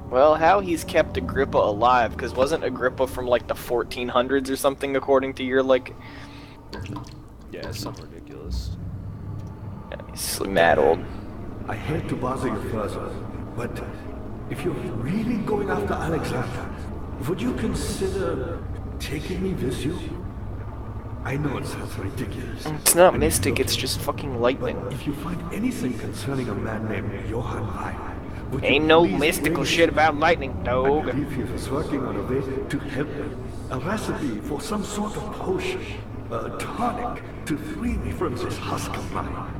Well, how he's kept Agrippa alive, because wasn't Agrippa from like the 1400s or something, according to your like... Yeah, something ridiculous. Yeah, he's mad old. I hate to bother you further, but if you're really going after Alexander, would you consider taking me with you? I know it sounds ridiculous. It's not mystic, it's just fucking lightning. But if you find anything concerning a man named Johann Ryan, would Ain't you no please mystical bring shit about lightning, I dog. believe he was working on a way to help me. A recipe for some sort of potion. A tonic to free me from this husk of mine.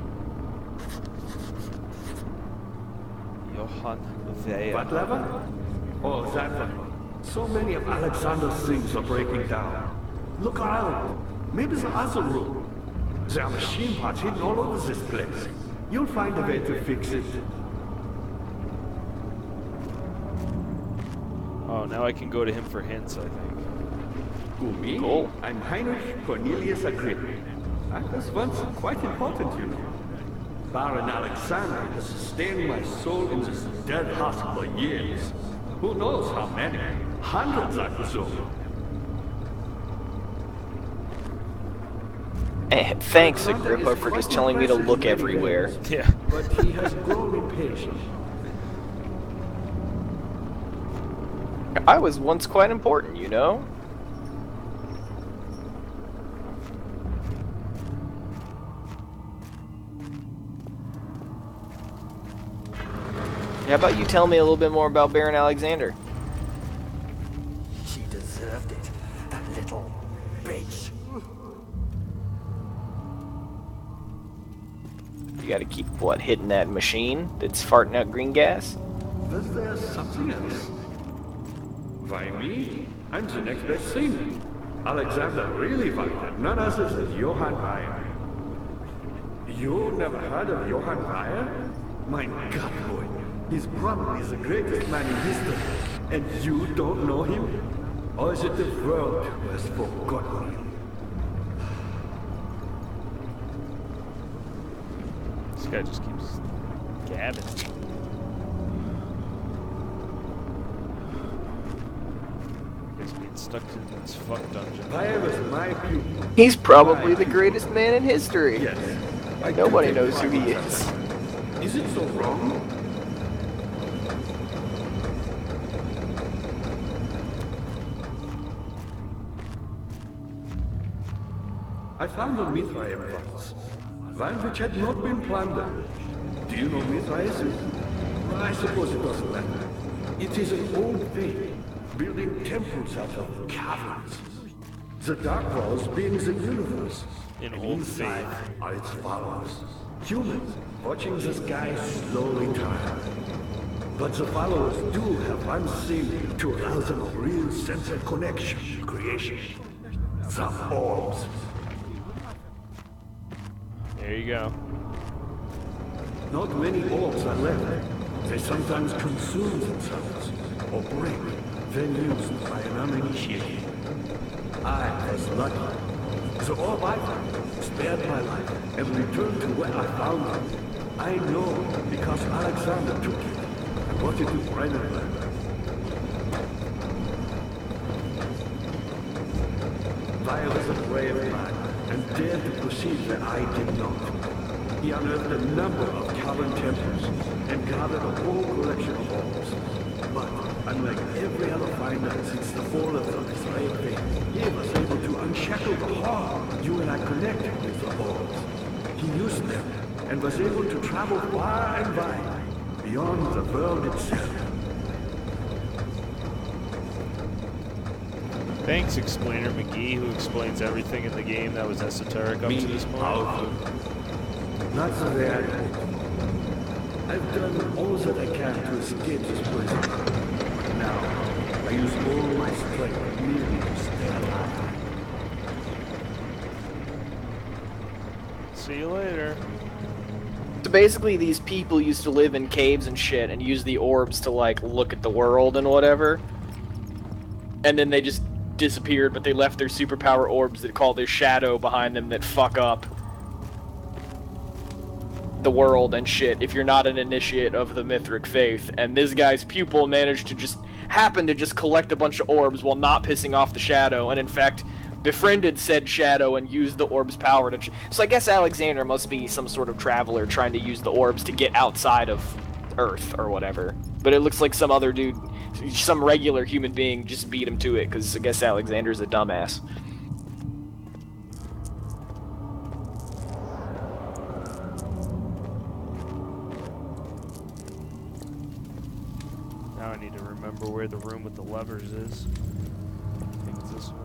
Johann Vea. What lever? Oh, that one. So many of Alexander's things are breaking down. Look around. Maybe the other room. There are machine parts hidden all over this place. You'll find a way to fix it. Oh, now I can go to him for hints, I think. Who, me? Cool. I'm Heinrich Cornelius Agrippa. I was once quite important, you know. Baron Alexander has sustained my soul in this dead husk for years. Who knows how many? Hundreds, I presume. Thanks, Agrippa, for just telling me to look everywhere. Yeah. But he has grown impatient. I was once quite important, you know? How about you tell me a little bit more about Baron Alexander? She deserved it, that little bitch. You gotta keep, what, hitting that machine that's farting out green gas? Was there something else? Why me? I'm the next best thing. Alexander really wanted none other than Johann Ryan. You never heard of Johann Ryan? My God, boy. He's probably the greatest man in history. And you don't know him? Or is it the world who has forgotten him? This guy just keeps gabbing. He's being stuck in this fuck dungeon. Ryan was my pupil. He's probably the greatest man in history. Yes. Nobody knows who he is. Is it so wrong? I found a Mithraeum once, one which had not been plundered. Do you know Mithraism? I suppose it doesn't matter. It is an old faith, building temples out of caverns. The dark walls being the universe. An And old inside faith. are its followers. Humans, watching the sky slowly turn. But the followers do have one thing to allow them a real sense of connection to creation. Some orbs. There you go. Not many orbs are left. They sometimes consume themselves, or break, then used by an uninitiated. I was lucky. The orb I found spared my life and returned to where I found it. I know because Alexander took it and brought it to Brandenburg. I was a brave man and dared to proceed where I did not. He unearthed a number of cavern temples and gathered a whole collection of orbs. But unlike every other finder since the fall of the Israel faith, he was able to unshackle the heart you and I connected with the orbs. He used them and was able to travel far and wide, beyond the world itself. Thanks, Explainer McGee, who explains everything in the game that was esoteric up to this point. Powerful. Not so very. I've done all that I can to escape this prison. But now, I use all my strength merely to stay alive. See you later. So basically, these people used to live in caves and shit and use the orbs to, like, look at the world and whatever. And then they just disappeared, but they left their superpower orbs that call their shadow behind them that fuck up. the world and shit if you're not an initiate of the Mithric faith. And this guy's pupil managed to just collect a bunch of orbs while not pissing off the Shadow, and in fact befriended said Shadow and used the orb's power to... So I guess Alexander must be some sort of traveler trying to use the orbs to get outside of Earth or whatever. But it looks like some other dude, some regular human being, just beat him to it, because I guess Alexander's a dumbass. Now I need to remember where the room with the levers is. I think it's this way.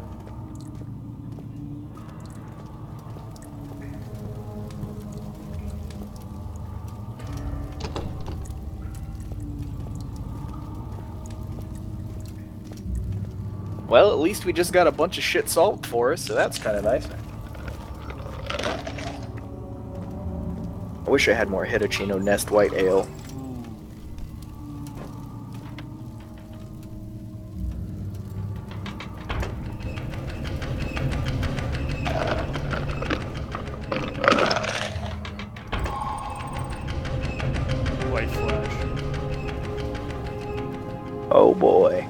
Well, at least we just got a bunch of shit solved for us, so that's kind of nice. I wish I had more Hitachino Nest White Ale. White flash. Oh boy.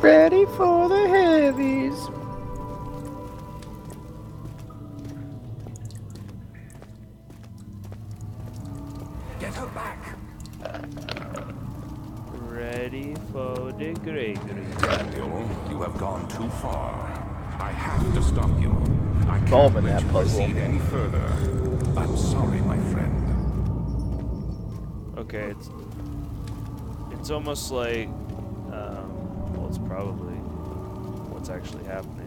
Ready for the heavies. Get her back. Ready for the Gregory. Daniel, you have gone too far. I have to stop you. I can't Solving let that you puzzle. proceed any further. I'm sorry, my friend. Okay, it's almost like, well, it's probably what's actually happening.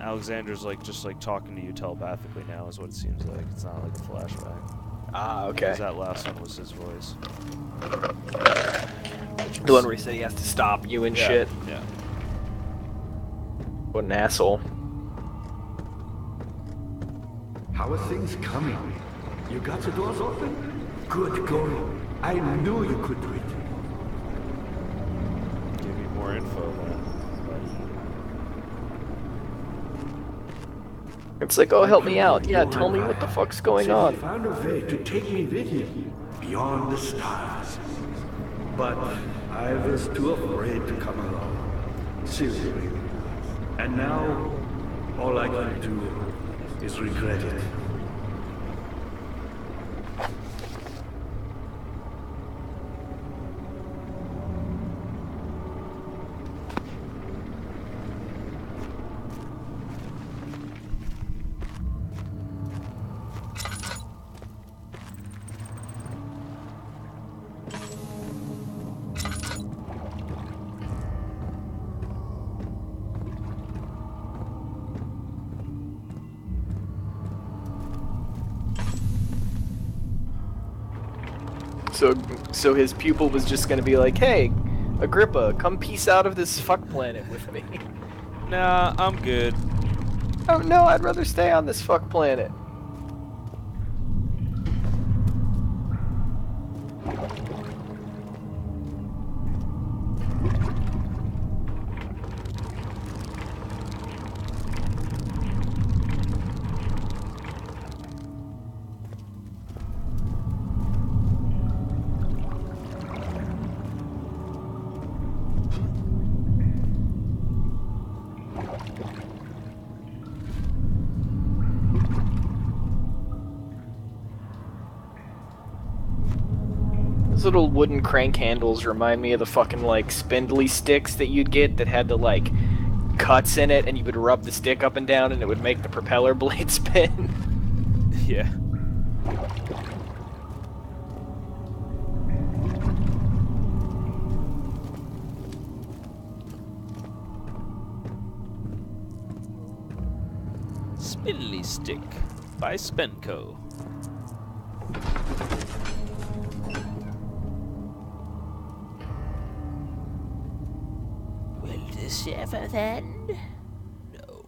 Alexander's just talking to you telepathically now, is what it seems like. It's not like a flashback. Ah, okay. Because that last one was his voice. The one where he said he has to stop you and shit. Yeah. What an asshole. How are things coming? You got the doors open? Good going. I knew you could do it. Give me more info then. It's like, oh, help me out. Yeah, tell me what the fuck's going Said on. he found a way to take me with him beyond the stars. But I was too afraid to come along. Seriously. And now, all I can do is regret it. So his pupil was just gonna be like, hey, Agrippa, come peace out of this fuck planet with me. Nah, I'm good. Oh no, I'd rather stay on this fuck planet. Those little wooden crank handles remind me of the fucking, like, spindly sticks that you'd get that had the, like, cuts in it, and you would rub the stick up and down and it would make the propeller blade spin. Yeah. Spindly Stick by Spenco. Will this ever end? No.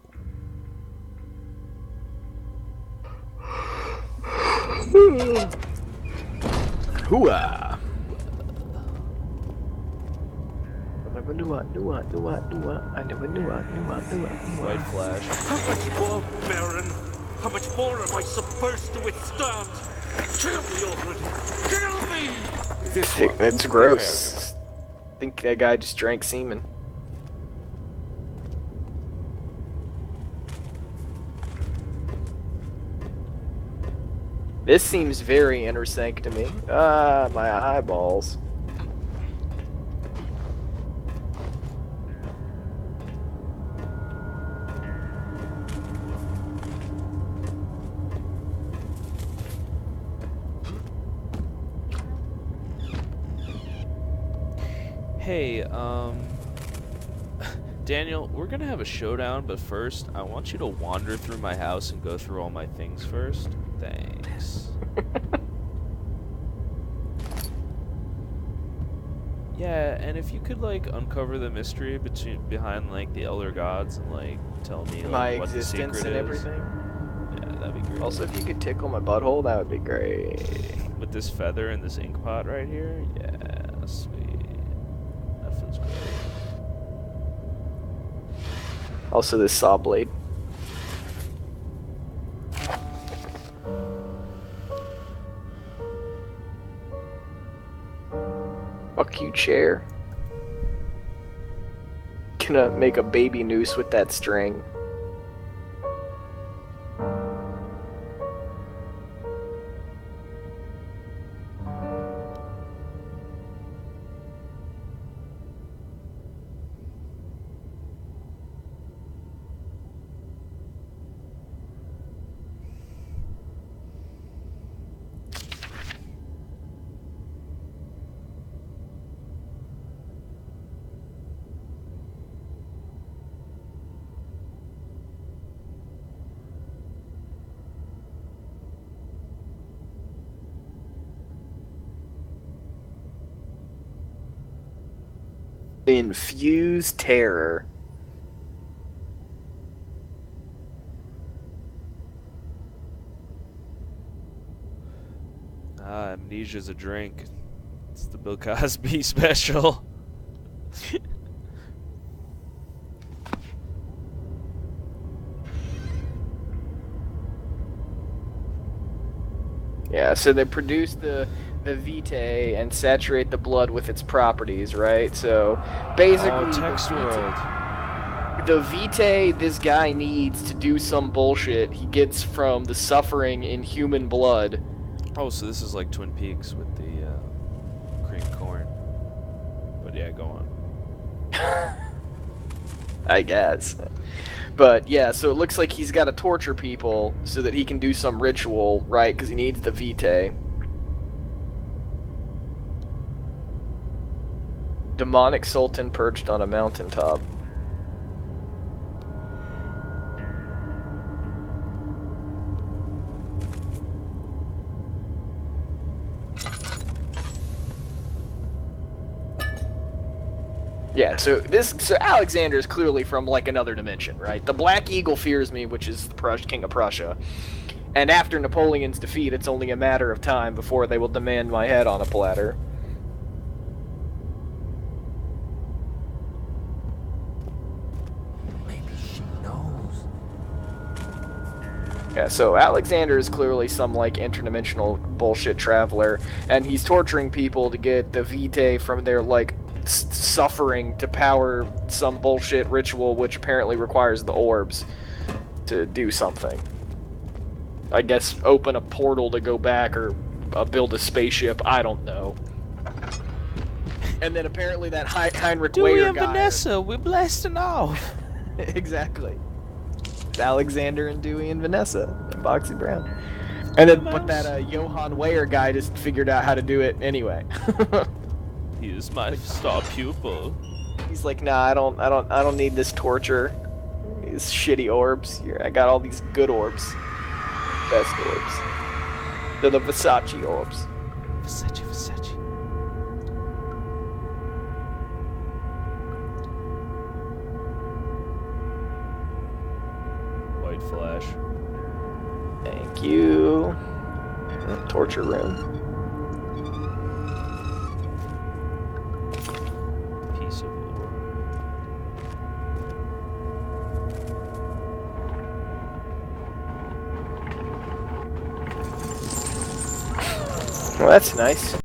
Hooah! I never knew. White flash. Poor Baron. How much more am I supposed to withstand? Kill me already! Kill me! That's gross. I think that guy just drank semen. This seems very interesting to me. Ah, my eyeballs. Hey, Daniel, we're gonna have a showdown, but first, I want you to wander through my house and go through all my things first. Thanks. Yeah, and if you could, like, uncover the mystery behind, like, the Elder Gods and, like, tell me, like, My what the existence secret and is. everything. Yeah, that'd be great. Also, if you could tickle my butthole, that would be great. With this feather and this ink pot right here? Yeah, sweet. That feels great. Also, this saw blade. Fuck you, chair. Gonna make a baby noose with that string. Infuse terror. Ah, Amnesia's a drink. It's the Bill Cosby special. Yeah, so they produce the vitae and saturate the blood with its properties, right? So basically, Oh, text world. the vitae this guy needs to do some bullshit he gets from the suffering in human blood. Oh, so this is like Twin Peaks with the cream corn. But yeah, go on. I guess. But yeah, so it looks like he's got to torture people so that he can do some ritual, right? Because he needs the vitae. Demonic sultan perched on a mountaintop. Yeah, so Alexander is clearly from like another dimension, right? The Black Eagle fears me, which is the King of Prussia. And after Napoleon's defeat, it's only a matter of time before they will demand my head on a platter. Maybe she knows. Yeah, so Alexander is clearly some like interdimensional bullshit traveler, and he's torturing people to get the vitae from their like suffering to power some bullshit ritual, which apparently requires the orbs to do something. I guess open a portal to go back or build a spaceship. I don't know. And then apparently that Heinrich Dewey Weyer and guy. Vanessa, we're blasting off. Exactly. It's Alexander and Dewey and Vanessa and Boxy Brown. And then but that Johann Weyer guy just figured out how to do it anyway. He is my star pupil. He's like, nah, I don't need this torture. These shitty orbs. Here, I got all these good orbs. Best orbs. They're the Versace orbs. Versace. White flash. Thank you. Torture room. Piece of ore. Well, that's nice.